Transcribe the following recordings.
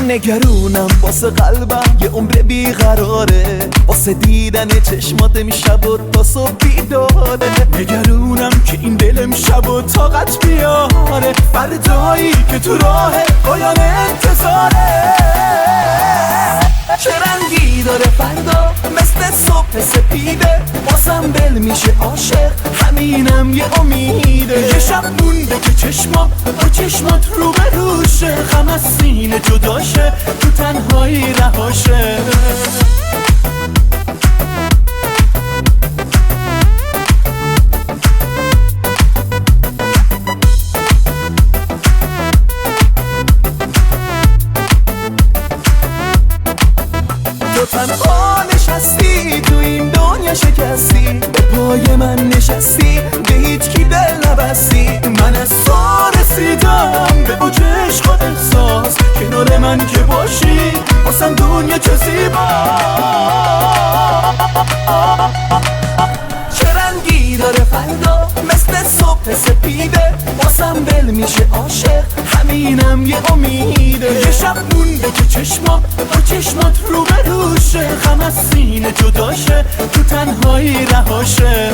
نگرونم واسه قلبم یه عمر بیقراره، واسه دیدن چشمات امشب و تا صبح بیداره. نگرونم که این دل امشب و طاقت بیاره، فردایی که تو راه پایان انتظاره. چه رنگی داره فردا مثل صبح سپیده، بازم دل میشه عاشق، همینم یه امیده. یه شب مونده که چشمام با چشمات رو به روشه، غم از سینه جداشه، تو تنهایی رهاشه. تو تنها نشستی تو این دنیا شکستی، به پای من نشستی، به هیچ کی دل نبستی. من از تو رسیدم به اوج عشق و احساس، کنار من که باشی واسم دنیا چه زیبا. چه رنگی داره فردا مثل صبح سپیده، بازم دل میشه عاشق، همینم یه امیده. یه شب مونده که چشمام با چشمات رو به روشه، غم از سینه جداشه، تو تنهایی رهاشه.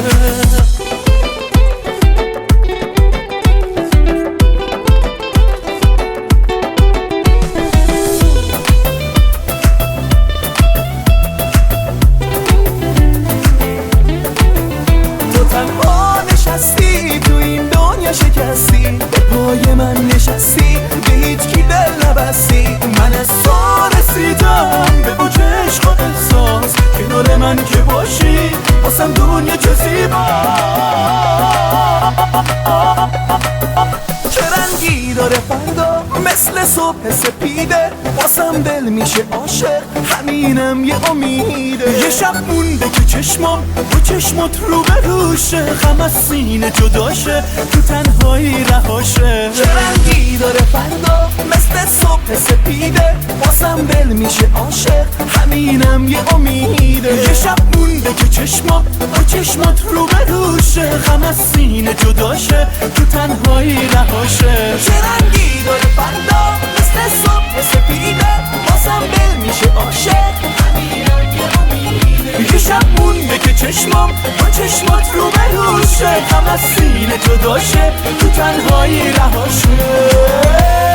تو این دنیا شکستی، به پای من نشستی، به هیچ کی دل نبستی. من از تو رسیدم به اوج عشق و احساس، کنار من که باشی واسم دنیا چه زیبا. چه رنگی داره فردا مثل صبح سپیده، واسم دل میشه عاشق، همینم یه امیده. یه شب مونده که چشمام با چشمات رو به روشه، غم از سینه جداشه، تو تنهایی رهاشه. چه رنگی داره فردا مثل صبح سپیده، واسم دل میشه عاشق، همینم یه امیده. یه شب مونده که چشمام با چشمات رو به روشه، غم از سینه جداشه، تو تنهایی رهاشه. چه رنگی داره فردا مثل صبح سپیده، واسم دل میشه عاشق، همینم یه امیده. یه شب مونده که چشمام با چشمات رو به روشه، غم از سینه جداشه، تو تنهایی رهاشه.